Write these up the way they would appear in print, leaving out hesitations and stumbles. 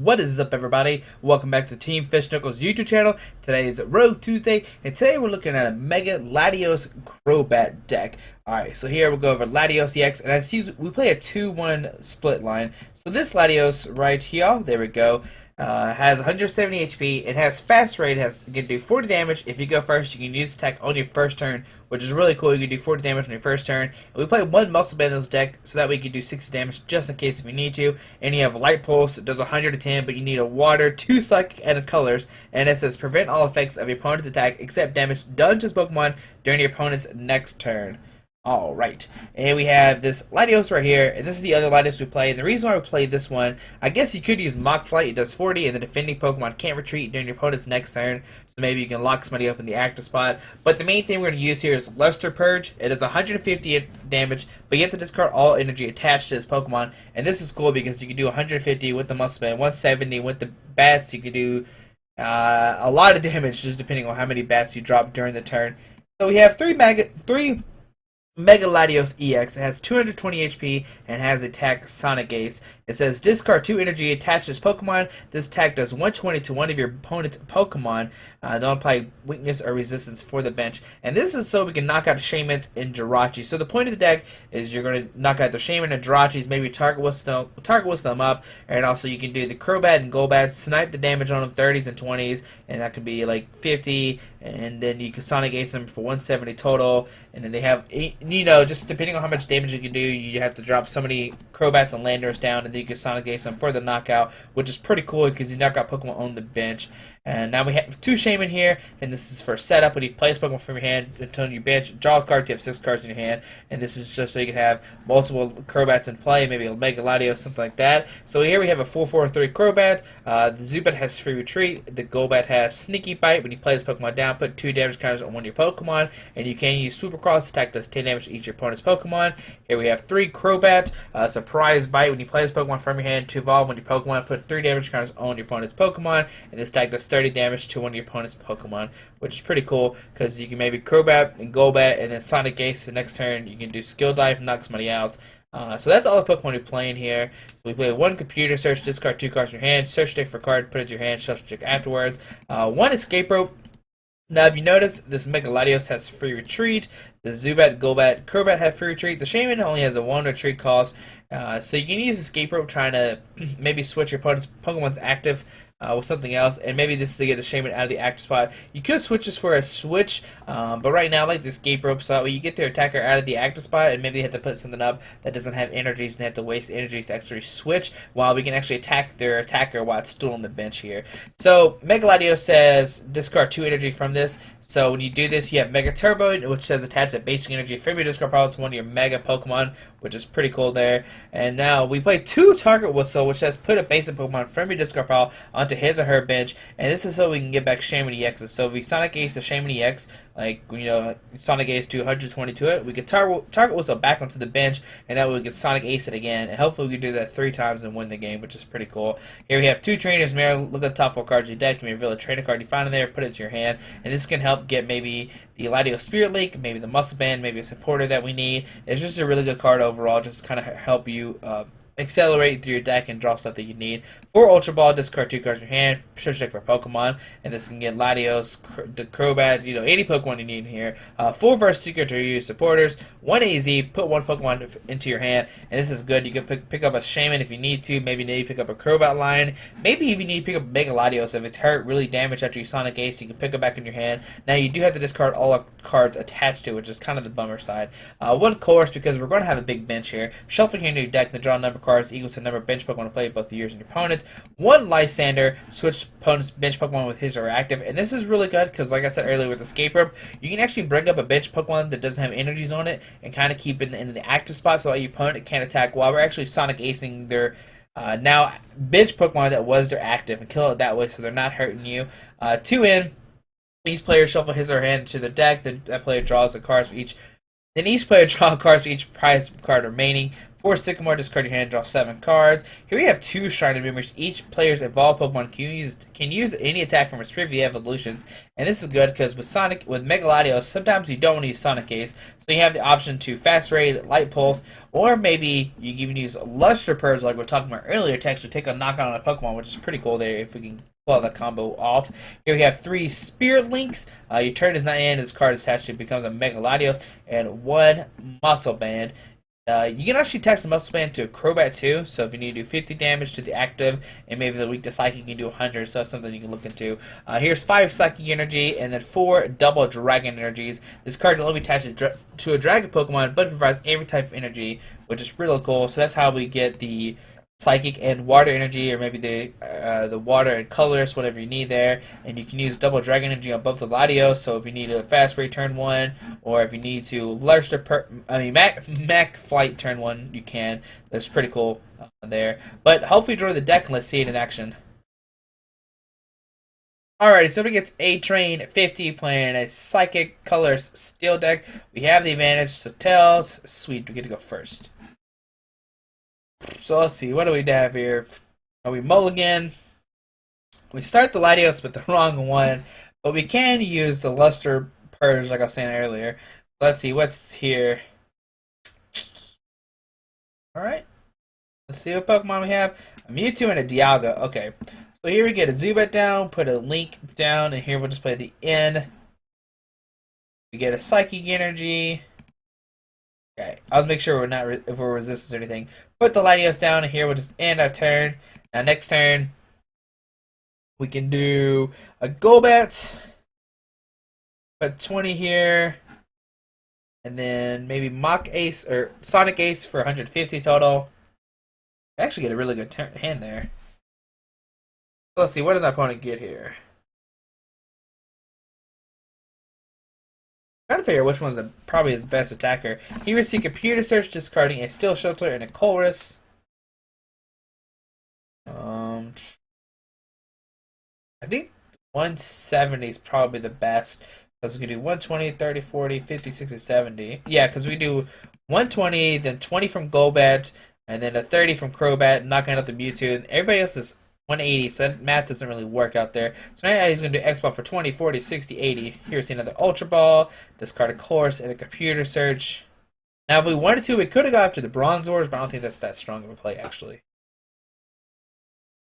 What is up, everybody? Welcome back to Team Fish Knuckles YouTube channel. Today is Road Tuesday, and today we're looking at a Mega Latios Crobat deck. Alright, so here we'll go over Latios EX, and as you we play a 2-1 split line. So this Latios right here, there we go, has 170 HP. It has fast rate. You can do 40 damage. If you go first, you can use attack on your first turn, which is really cool. You can do 40 damage on your first turn. And we play one muscle band in this deck, so that way you can do 60 damage just in case if you need to. And you have a light pulse. It does 110, but you need a water, 2 psychic, and a colors. And it says prevent all effects of your opponent's attack except damage done to this Pokemon during your opponent's next turn. Alright, and we have this Latios right here, and this is the other Latios we play. And the reason why we played this one, I guess you could use Mock Flight. It does 40, and the defending Pokemon can't retreat during your opponent's next turn, so maybe you can lock somebody up in the active spot. But the main thing we're going to use here is Luster Purge. It does 150 damage, but you have to discard all energy attached to this Pokemon, and this is cool because you can do 150 with the Muscle Band, 170 with the Bats. You can do a lot of damage just depending on how many Bats you drop during the turn. So we have three Mega Latios EX. It has 220 HP and has attack Sonic Ace. It says discard 2 energy attached to this Pokemon. This attack does 120 to one of your opponent's Pokemon. Don't apply weakness or resistance for the bench. And this is so we can knock out Shaymins and Jirachi. So the point of the deck is you're going to knock out the Shaymin and Jirachis, maybe target whistle them up, and also you can do the Crobat and Golbat, snipe the damage on them 30s and 20s, and that could be like 50, and then you can Sonic Ace them for 170 total, and then they have, you know, just depending on how much damage you can do, you have to drop so many Crobats and Landers down, and then you can Sonic Ace them for the knockout, which is pretty cool because you knock out Pokemon on the bench. And now we have 2 Shaymin here, and this is for setup. When you place Pokemon from your hand until you bench, draw a card, you have 6 cards in your hand, and this is just so you can have multiple Crobats in play, maybe a Mega Latios, something like that. So here we have a 4/4/3 Crobat. The Zubat has free retreat. The Golbat has sneaky bite. When you play this Pokemon down, put 2 damage counters on one of your Pokemon, and you can use Supercross. Attack does 10 damage to each of your opponent's Pokemon. Here we have 3 Crobat. Surprise bite. When you play this Pokemon from your hand to evolve when your Pokemon, put 3 damage counters on your opponent's Pokemon, and this attack does 30 damage to one of your opponent's Pokemon, which is pretty cool because you can maybe Crobat and Golbat and then Sonic Ace the next turn. You can do Skill Dive and knock somebody out. So that's all the Pokemon we play in here. So we play 1 computer search, discard 2 cards in your hand, search deck for a card, put it in your hand, shuffle check afterwards. 1 escape rope. Now, if you notice, this Mega Latios has free retreat. The Zubat, Golbat, Crobat have free retreat. The Shaymin only has a 1 retreat cost. So you can use escape rope trying to maybe switch your opponent's Pokemon's active with something else, and maybe this is to get a Shaymin out of the active spot. You could switch this for a switch, but right now I like the escape rope, so that way you get their attacker out of the active spot, and maybe they have to put something up that doesn't have energies, and they have to waste energies to actually switch, while we can actually attack their attacker while it's still on the bench here. So Mega Latios says discard 2 energy from this. So when you do this, you have Mega Turbo, which says attach a basic energy from your discard pile to one of your Mega Pokemon, which is pretty cool there. And now we play 2 Target Whistle, which says put a basic Pokemon from your discard pile onto his or her bench, and this is so we can get back Shaymin EXs. So if we Sonic Ace a Shaymin EX, like, you know, Sonic Ace 220 to it, we could Target Whistle back onto the bench, and that way we can Sonic Ace it again, and hopefully we can do that 3 times and win the game, which is pretty cool. Here we have 2 Trainers Mirror. Look at the top 4 cards of your deck. You may reveal a trainer card you find in there, put it to your hand, and this can help get maybe the Latios Spirit Link, maybe the Muscle Band, maybe a supporter that we need. It's just a really good card overall, just kind of help you accelerate through your deck and draw stuff that you need. 4 Ultra Ball, discard 2 cards in your hand, search deck for Pokemon, and this can get Latios, the Crobat, you know, any Pokemon you need in here. 4 Verse Seeker to use supporters, 1 AZ, put 1 Pokemon into your hand, and this is good. You can pick up a Shaymin if you need to, maybe pick up a Crobat line, maybe if you need to pick up Mega Latios, if it's hurt, really damaged after you Sonic Ace, you can pick it back in your hand. Now you do have to discard all cards attached to it, which is kind of the bummer side. 1 Course, because we're going to have a big bench here. Shuffle here into your deck, then draw a number of cards equals to the number of bench Pokemon to play both yours and your opponents. 1 Lysander, switch opponent's bench Pokemon with his or her active, and this is really good because, like I said earlier with Escape Rope, you can actually bring up a bench Pokemon that doesn't have energies on it and kind of keep it in the active spot so that your opponent can't attack while we're actually Sonic Acing their now bench Pokemon that was their active and kill it that way so they're not hurting you. 2 in, each player shuffle his or her hand to the deck, then that player draws the cards for each. Then each player draws cards for each prize card remaining. 4 Sycamore, discard your hand, draw 7 cards. Here we have 2 Shrine Members. Each player's evolved Pokemon can use any attack from its previous evolutions. And this is good because with Mega Latios, sometimes you don't want to use Sonic Ace. So you have the option to Fast Raid, Light Pulse, or maybe you can even use Luster Purge like we were talking about earlier to actually take a knockout on a Pokemon, which is pretty cool there if we can pull the combo off. Here we have 3 Spirit Links. Your turn is not in, this card is attached to becomes a Mega Latios, and 1 Muscle Band. You can actually attach the Muscle Band to a Crobat too, so if you need to do 50 damage to the active, and maybe the weak to Psychic, you can do 100, so that's something you can look into. Here's 5 Psychic Energy, and then 4 Double Dragon Energies. This card can only be attached to a Dragon Pokemon, but it provides every type of energy, which is really cool, so that's how we get the Psychic and Water Energy, or maybe the Water and Colors, whatever you need there. And you can use Double Dragon Energy on both the Latios, so if you need a Fast Ray turn 1, or if you need to Mac Flight turn 1, you can. That's pretty cool there. But hopefully enjoy the deck, and let's see it in action. Alrighty, so we get A-Train 50 playing a Psychic Colors Steel deck. We have the advantage, so Tails, sweet, we get to go first. So let's see, what do we have here? We mulligan. We start the Latios with the wrong one, but we can use the Luster Purge like I was saying earlier. Let's see, what's here? Alright. Let's see what Pokemon we have. A Mewtwo and a Dialga. Okay. So here we get a Zubat down, put a Link down, and here we'll just play the N. We get a Psychic Energy. Okay, I'll just make sure if we're resistance or anything. Put the Latios down, and here we'll just end our turn. Now next turn, we can do a Golbat. Put 20 here, and then maybe Mach Ace or Sonic Ace for 150 total. I actually get a really good hand there. Let's see, what does my opponent get here? Trying to figure out which one's probably his best attacker. He received Computer Search, discarding a Steel Shelter and a Colress. I think 170 is probably the best. Because we can do 120, 30, 40, 50, 60, 70. Yeah, because we do 120, then 20 from Golbat, and then a 30 from Crobat, knocking out the Mewtwo. And everybody else is 180, so that math doesn't really work out there. So now he's going to do X-Ball for 20, 40, 60, 80. Here's another Ultra Ball, discard a course, and a Computer Search. Now, if we wanted to, we could have got after the Bronzors, but I don't think that's that strong of a play, actually.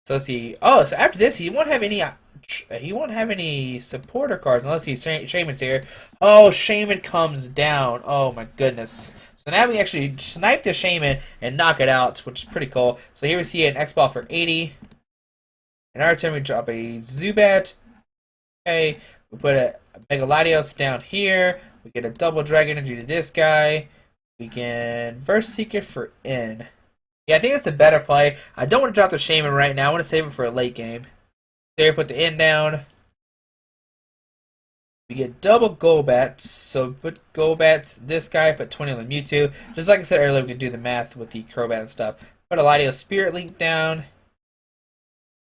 So let's see. Oh, so after this, he won't have any supporter cards unless he's Shaman's here. Oh, Shaman comes down. Oh my goodness. So now we actually snipe the Shaman and knock it out, which is pretty cool. So here we see an X-Ball for 80. In our turn, we drop a Zubat. Okay, we put a Mega Latios down here. We get a Double Dragon Energy to this guy. We can Verse Seeker for N. Yeah, I think that's the better play. I don't want to drop the Shaman right now. I want to save it for a late game. There, put the N down. We get double Golbats. So put Golbats, this guy, put 20 on the Mewtwo. Just like I said earlier, we can do the math with the Crobat and stuff. Put a Latios Spirit Link down.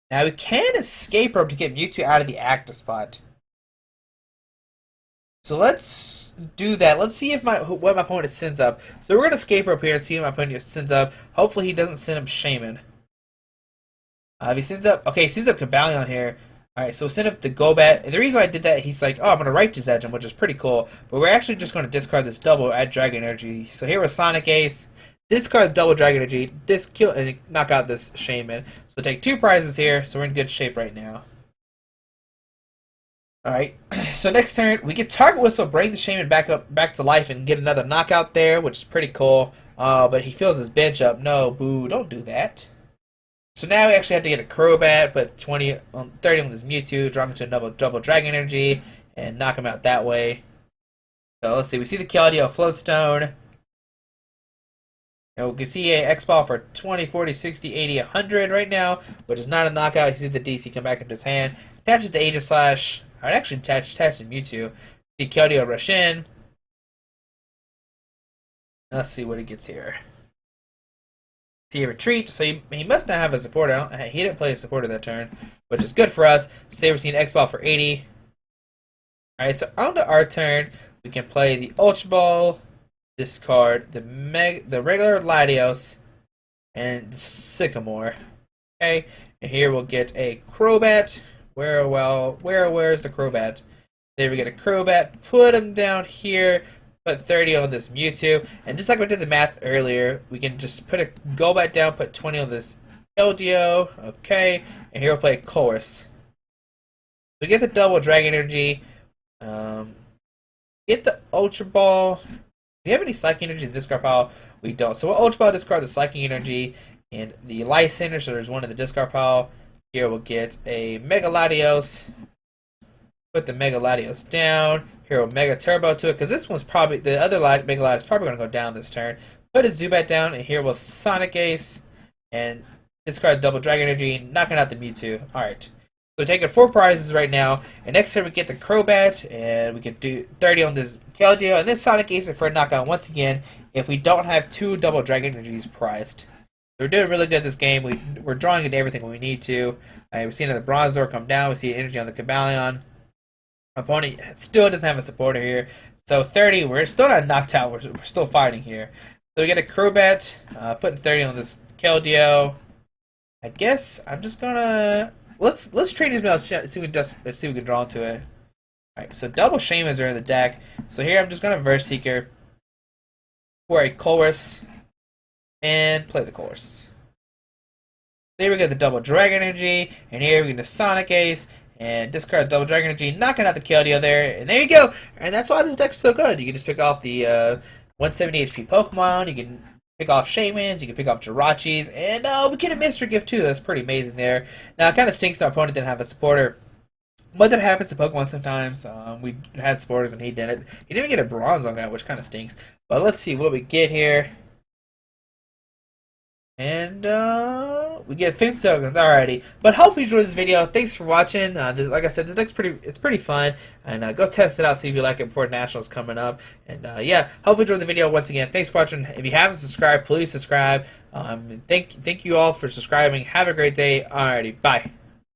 Now we can escape rope to get Mewtwo out of the active spot. So let's do that. Let's see if what my opponent sends up. So we're going to escape rope here and see what my opponent sends up. Hopefully he doesn't send up Shaman. If he sends up... Okay, he sends up Cobalion here. Alright, so send up the Golbat. And the reason why I did that, he's like, oh, I'm going to Righteous Edge him, which is pretty cool. But we're actually just going to discard this double, add Dragon Energy. So here was Sonic Ace. Discard the double Dragon Energy. Kill and knock out this Shaman. So take 2 prizes here, so we're in good shape right now. Alright, so next turn, we get Target Whistle, bring the Shaman back to life, and get another knockout there, which is pretty cool. But he fills his bench up. No, boo, don't do that. So now we actually have to get a Crobat, put 30 on this Mewtwo, drop him to a double Dragon Energy, and knock him out that way. So let's see, we see the Keldeo Floatstone. And we can see a X-Ball for 20, 40, 60, 80, 100 right now, which is not a knockout. You see the DC come back into his hand. Attaches the Aegislash. I'd actually attach the Mewtwo. See Keldeo rush in. Let's see what he gets here. See a retreat, so he must not have a supporter. He didn't play a supporter that turn, which is good for us. So we're seeing X-Ball for 80. Alright, so on to our turn, we can play the Ultra Ball, discard the regular Latios, and Sycamore. Okay, and here we'll get a Crobat. Where's the Crobat? There we get a Crobat. Put him down here. Put 30 on this Mewtwo, and just like we did the math earlier, we can just put a Golbat down, put 20 on this LDO. Okay, and here we'll play Course. We get the double Dragon Energy. Get the Ultra Ball. Do we have any Psychic Energy in the discard pile? We don't. So we'll Ultra Ball, discard the Psychic Energy and the Light Center, so there's one in the discard pile. Here we'll get a Mega Latios. Put the Mega Latios down. Here we'll Mega Turbo to it, because this one's probably, the other Mega Latios is probably going to go down this turn. Put a Zubat down, and here we'll Sonic Ace. And discard double Dragon Energy, knocking out the Mewtwo. Alright. So we're taking 4 prizes right now, and next turn we get the Crobat, and we can do 30 on this Keldeo, and then Sonic Ace for a knockout once again if we don't have 2 double Dragon Energies prized. So we're doing really good this game. We're drawing into everything when we need to. We've seen the Bronzor come down. We see energy on the Cabalion. Opponent still doesn't have a supporter here. So 30, we're still not knocked out. We're still fighting here. So we get a Crobat, putting 30 on this Keldeo. I guess I'm just gonna let's trade these mails. See if we can draw into it. Alright, so double Shamas are in the deck. So here I'm just gonna Verse Seeker for a Chorus and play the Chorus. There we get the double Dragon Energy, and here we're gonna Sonic Ace and discard double Dragon Energy, knocking out the Keldeo there, and there you go. And that's why this deck's so good. You can just pick off the 170 HP Pokemon. You can pick off Shaymans, you can pick off Jirachis, and we get a mystery gift too. That's pretty amazing there. Now it kind of stinks our opponent didn't have a supporter, but that happens to Pokemon sometimes. We had supporters and he didn't. He didn't even get a bronze on that, which kind of stinks. But let's see what we get here. And we get 50 tokens, alrighty. But hopefully you enjoyed this video. Thanks for watching. Like I said, this deck's pretty fun. And go test it out, see if you like it before Nationals coming up. And yeah, hopefully you enjoyed the video once again. Thanks for watching. If you haven't subscribed, please subscribe. Thank you all for subscribing. Have a great day. Alrighty, bye.